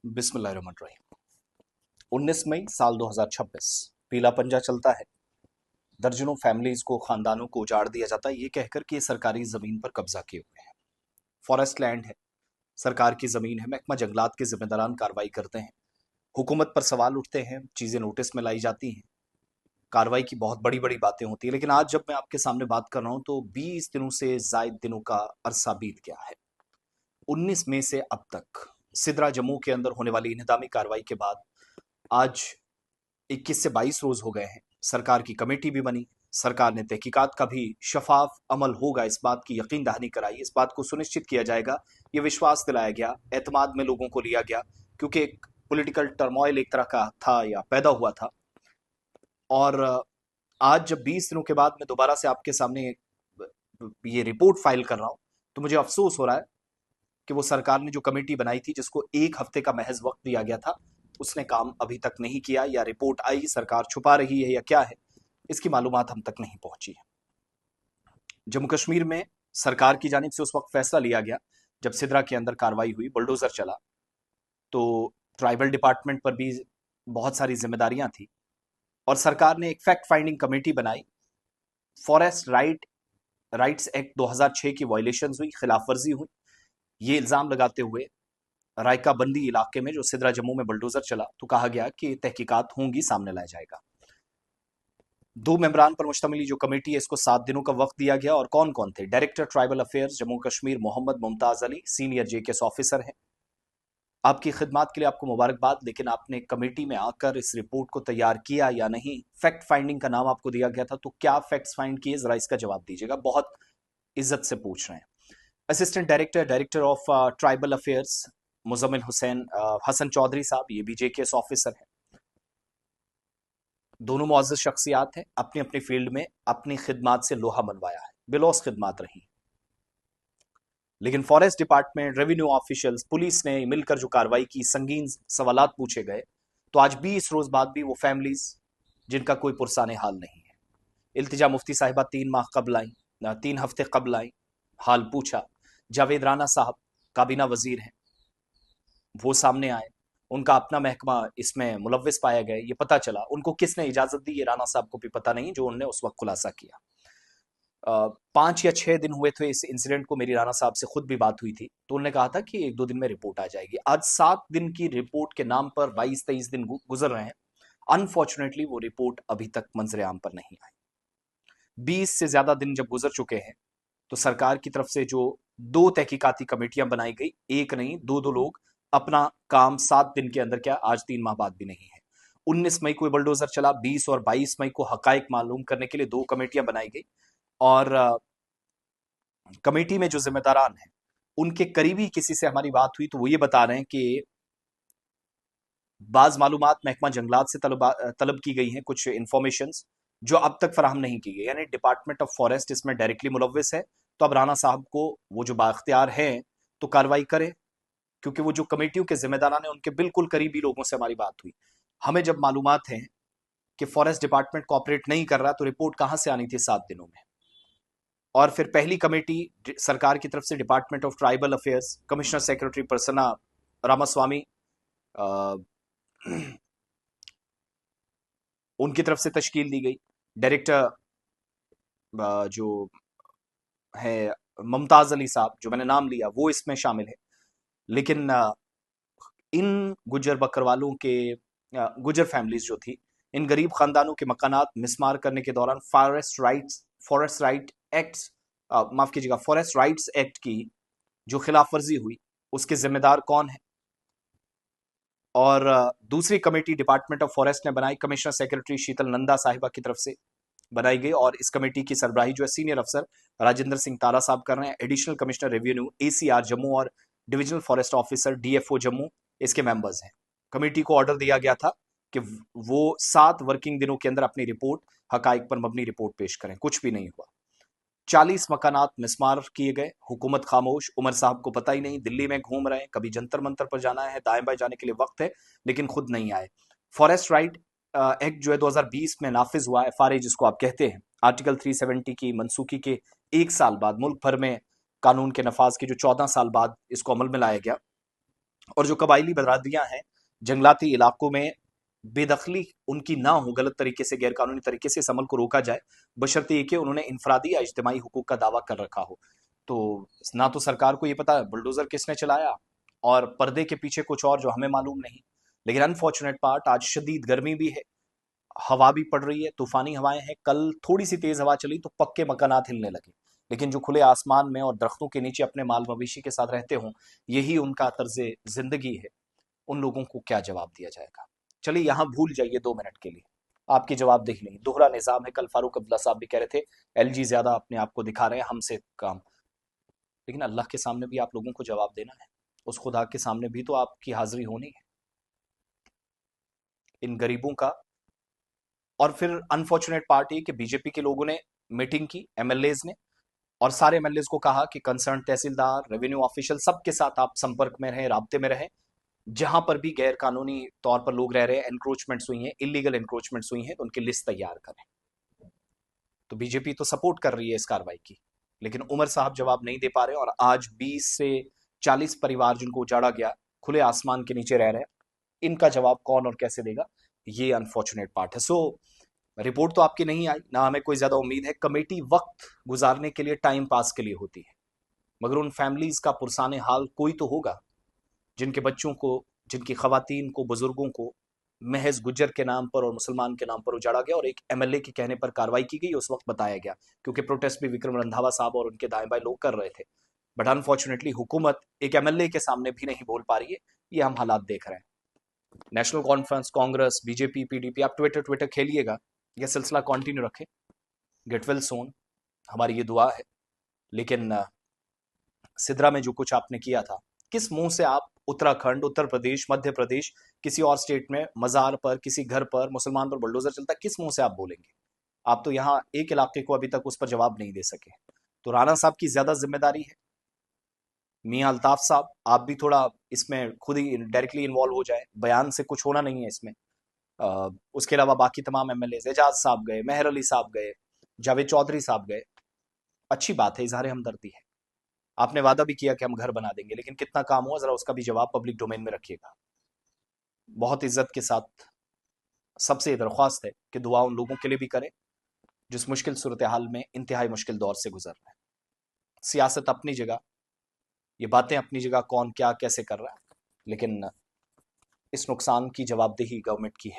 बिस्मिल्लाहिर्रहमानिर्रहीम। 19 मई साल 2026 पीला पंजा चलता है। दर्जनों फैमिलीज को, खानदानों को उजाड़ दिया जाता है ये कहकर कि ये सरकारी जमीन पर कब्जा किए हुए हैं। फॉरेस्ट लैंड है, सरकार की जमीन है। महकमा जंगलात के जिम्मेदारान कार्रवाई करते हैं। हुकूमत पर सवाल उठते हैं, चीजें नोटिस में लाई जाती हैं। कार्रवाई की बहुत बड़ी बड़ी बातें होती है, लेकिन आज जब मैं आपके सामने बात कर रहा हूं तो 20 दिनों से जायद दिनों का अरसा बीत गया है। 19 मई से अब तक सिदरा जम्मू के अंदर होने वाली इन्हदामी कार्रवाई के बाद आज 21 से 22 रोज हो गए हैं। सरकार की कमेटी भी बनी, सरकार ने तहकीकात का भी शफाफ अमल होगा इस बात की यकीन दहानी कराई, इस बात को सुनिश्चित किया जाएगा, ये विश्वास दिलाया गया, एतमाद में लोगों को लिया गया, क्योंकि एक पॉलिटिकल टर्मोइल एक तरह का था या पैदा हुआ था। और आज जब 20 दिनों के बाद मैं दोबारा से आपके सामने ये रिपोर्ट फाइल कर रहा हूं तो मुझे अफसोस हो रहा है कि वो सरकार ने जो कमेटी बनाई थी, जिसको 1 हफ्ते का महज वक्त दिया गया था, उसने काम अभी तक नहीं किया, या रिपोर्ट आई सरकार छुपा रही है या क्या है, इसकी मालूमात हम तक नहीं पहुंची है। जम्मू कश्मीर में सरकार की जानिब से उस वक्त फैसला लिया गया जब सिदरा के अंदर कार्रवाई हुई, बुलडोजर चला, तो ट्राइबल डिपार्टमेंट पर भी बहुत सारी जिम्मेदारियां थी और सरकार ने एक फैक्ट फाइंडिंग कमेटी बनाई। फॉरेस्ट राइट्स एक्ट 2006 की वायलेशन हुई, खिलाफ वर्जी हुई, ये इल्जाम लगाते हुए रायका बंदी इलाके में जो सिदरा जम्मू में बुलडोजर चला, तो कहा गया कि तहकीकात होंगी, सामने लाया जाएगा। 2 मेंबरान पर मुश्तमिल जो कमेटी है, इसको 7 दिनों का वक्त दिया गया। और कौन कौन थे? Director tribal affairs Jammu Kashmir Mohammad Mumtaz Ali, senior JKS officer हैं। आपकी खिदमत के लिए आपको मुबारकबाद, लेकिन आपने कमेटी में आकर इस रिपोर्ट को तैयार किया या नहीं? फैक्ट फाइंडिंग का नाम आपको दिया गया था, तो क्या फैक्ट्स फाइंड किए, जरा इसका जवाब दीजिएगा, बहुत इज्जत से पूछ रहे हैं। Assistant director of tribal affairs Muzammil Hussain Hasan Chaudhary साहब, ये भी जेकेएस ऑफिसर हैं। दोनों मुअज़्ज़ज़ शख्सियात हैं, अपनी अपनी फील्ड में अपनी खिदमात से लोहा मनवाया है, बेलौस खिदमात रही। लेकिन forest department, revenue officials, police ने मिलकर जो कार्रवाई की, संगीन सवालात पूछे गए, तो आज 20 रोज बाद भी वो फैमिलीज जिनका कोई पुरसाने हाल नहीं है। इल्तिजा मुफ्ती साहिबा 3 माह कबल आई, 3 हफ्ते कबल आई, हाल पूछा। जावेद राना साहब काबीना वजीर हैं, वो सामने आए, उनका अपना महकमा इसमें मुलव्विस पाया गया, ये पता चला। उनको किसने इजाजत दी, ये राना साहब को भी पता नहीं, जो उन्होंने उस वक्त खुलासा किया। 5 या 6 दिन हुए थे इस इंसिडेंट को, मेरी राना साहब से खुद भी बात हुई थी, तो उन्होंने कहा था कि 1-2 दिन में रिपोर्ट आ जाएगी। आज 7 दिन की रिपोर्ट के नाम पर 22-23 दिन गुजर रहे हैं। अनफॉर्चुनेटली वो रिपोर्ट अभी तक मंजर आम पर नहीं आई। 20 से ज्यादा दिन जब गुजर चुके हैं, तो सरकार की तरफ से जो 2 तहकीकाती कमेटियां बनाई गई, एक नहीं 2-2 लोग अपना काम 7 दिन के अंदर, क्या आज 3 माह बाद भी नहीं है। 19 मई को बुलडोजर चला, 20 और 22 मई को हकाइक मालूम करने के लिए 2 कमेटियां बनाई गई। और कमेटी में जो जिम्मेदारान हैं, उनके करीबी किसी से हमारी बात हुई, तो वो ये बता रहे हैं कि बाज मालूमात महकमा जंगलात से तलब की गई हैं, कुछ इंफॉर्मेशन जो अब तक फराहम नहीं की गई, यानी डिपार्टमेंट ऑफ फॉरेस्ट इसमें डायरेक्टली मुलव्विस है। तो अब राना साहब को वो जो बाख्तियार हैं तो कार्रवाई करें, क्योंकि वो जो कमेटियों के जिम्मेदारान हैं, उनके बिल्कुल करीबी लोगों से हमारी बात हुई। हमें जब मालूमात है कि फॉरेस्ट डिपार्टमेंट कॉपरेट नहीं कर रहा, तो रिपोर्ट कहां से आनी थी 7 दिनों में? और फिर पहली कमेटी सरकार की तरफ से department of tribal affairs, commissioner secretary Prasanna Ramaswamy, उनकी तरफ से तश्कील दी गई। डायरेक्टर जो है मुमताज अली साहब, जो मैंने नाम लिया, वो इसमें शामिल है। लेकिन इन गुजर बकरवालों के, गुजर फैमिलीज जो थी, इन गरीब खानदानों के मकानात मिसमार करने के दौरान फॉरेस्ट राइट एक्ट, माफ कीजिएगा, फॉरेस्ट राइट्स एक्ट की जो खिलाफ वर्जी हुई, उसके जिम्मेदार कौन है? और दूसरी कमेटी डिपार्टमेंट ऑफ फॉरेस्ट ने बनाई, कमिश्नर सेक्रेटरी शीतल नंदा साहिबा की तरफ से बनाई गई, और इस कमेटी की सरबराही जो है सीनियर अफसर राजेंद्र सिंह तारा साहब कर रहे हैं। Additional commissioner revenue ACR Jammu और divisional forest officer DFO Jammu इसके मेंबर्स हैं। कमेटी को ऑर्डर दिया गया था कि वो 7 वर्किंग दिनों के अंदर अपनी रिपोर्ट, हकाइक पर मबनी रिपोर्ट पेश करें। कुछ भी नहीं हुआ। 40 मकानात मिसमार किए गए, हुकूमत खामोश, उमर साहब को पता ही नहीं, दिल्ली में घूम रहे हैं, कभी जंतर मंतर पर जाना है, दाएं बाएं जाने के लिए वक्त है, लेकिन खुद नहीं आए। फॉरेस्ट राइट एक्ट जो है 2020 में नाफिज हुआ, एफआरए जिसको आप कहते हैं, आर्टिकल 370 की मनसूखी के 1 साल बाद मुल्क भर में कानून के नफाज के जो 14 साल बाद इसको अमल में लाया गया, और जो कबायली बरादरियां हैं, जंगलाती इलाकों में बेदखली उनकी ना हो, गलत तरीके से, गैरकानूनी तरीके से इस अमल को रोका जाए, बशर्ते ये कि उन्होंने इनफरादी या इज्तिमाई हुकूक का दावा कर रखा हो। तो ना तो सरकार को ये पता बुलडोजर किसने चलाया, और पर्दे के पीछे कुछ और जो हमें मालूम नहीं। लेकिन अनफॉर्चुनेट पार्ट, आज शदीद गर्मी भी है, हवा भी पड़ रही है, तूफानी हवाएं हैं। कल थोड़ी सी तेज हवा चली तो पक्के मकानात हिलने लगे। लेकिन जो खुले आसमान में और दरख्तों के नीचे अपने माल मवेशी के साथ रहते हों, यही उनका तर्ज जिंदगी है, उन लोगों को क्या जवाब दिया जाएगा? चलिए यहां भूल जाइए 2 मिनट के लिए, आपकी जवाबदेही नहीं, दोहरा निजाम है। कल फारूक अब्दुल्ला साहब भी कह रहे थे एलजी ज्यादा अपने आप को दिखा रहे हैं, हमसे काम। लेकिन अल्लाह के सामने भी आप लोगों को जवाब देना है, उस खुदा के सामने भी तो आपकी हाजिरी होनी है इन गरीबों का। और फिर अनफॉर्चुनेट पार्ट ये कि बीजेपी के लोगों ने मीटिंग की, एमएलएज ने, और सारे एमएलएज को कहा कि कंसर्न तहसीलदार, रेवेन्यू ऑफिशियल, सबके साथ आप संपर्क में रहें, राब्ते में रहें। जहां पर भी गैर कानूनी तौर पर लोग रह रहे हैं, एनक्रोचमेंट्स हुई हैं, इलीगल एनक्रोचमेंट्स हुई हैं, तो उनकी लिस्ट तैयार करें। तो बीजेपी तो सपोर्ट कर रही है इस कार्रवाई की, लेकिन उमर साहब जवाब नहीं दे पा रहे, और आज 20 से 40 परिवार जिनको उजाड़ा गया, खुले आसमान के नीचे रह रहे हैं, इनका जवाब कौन और कैसे देगा? ये अनफॉर्चुनेट पार्ट है। सो रिपोर्ट तो आपकी नहीं आई, ना हमें कोई ज्यादा उम्मीद है। कमेटी वक्त गुजारने के लिए, टाइम पास के लिए होती है, मगर उन फैमिलीज का पुरसाने हाल कोई तो होगा जिनके बच्चों को, जिनकी खवातीन को, बुजुर्गों को महज गुज्जर के नाम पर और मुसलमान के नाम पर उजाड़ा गया, और एक एमएलए के कहने पर कार्रवाई की गई, उस वक्त बताया गया, क्योंकि प्रोटेस्ट भी विक्रम रंधावा साहब और उनके दाएं बाएं लोग कर रहे थे। बट अनफॉर्चुनेटली हुकूमत एक एमएलए के सामने भी नहीं बोल पा रही है। ये हम हालात देख रहे हैं। National conference, Congress, BJP, PDP, आप ट्विटर ट्विटर खेलिएगा, यह सिलसिला कंटिन्यू रखें। गेट वेल सोन, हमारी ये दुआ है। लेकिन सिद्रा में जो कुछ आपने किया था, किस मुंह से आप उत्तराखंड, उत्तर प्रदेश, मध्य प्रदेश, किसी और स्टेट में मजार पर, किसी घर पर मुसलमान पर बुलडोजर चलता है, किस मुंह से आप बोलेंगे? आप तो यहाँ एक इलाके को अभी तक उस पर जवाब नहीं दे सके। तो राणा साहब की ज्यादा जिम्मेदारी है। मियाँ अल्ताफ साहब, आप भी थोड़ा इसमें खुद ही डायरेक्टली इन्वॉल्व हो जाए, बयान से कुछ होना नहीं है इसमें। उसके अलावा बाकी तमाम एमएलए, एजाज साहब गए, मेहर अली साहब गए, जावेद चौधरी साहब गए। अच्छी बात है, इजहार हमदर्दी है। आपने वादा भी किया कि हम घर बना देंगे, लेकिन कितना काम हुआ जरा उसका भी जवाब पब्लिक डोमेन में रखिएगा। बहुत इज्जत के साथ सबसे ये दरख्वास्त है कि दुआ उन लोगों के लिए भी करें जिस मुश्किल सूरत हाल में, इंतहाई मुश्किल दौर से गुजर रहे हैं। सियासत अपनी जगह, ये बातें अपनी जगह, कौन क्या कैसे कर रहा है, लेकिन इस नुकसान की जवाबदेही गवर्नमेंट की है।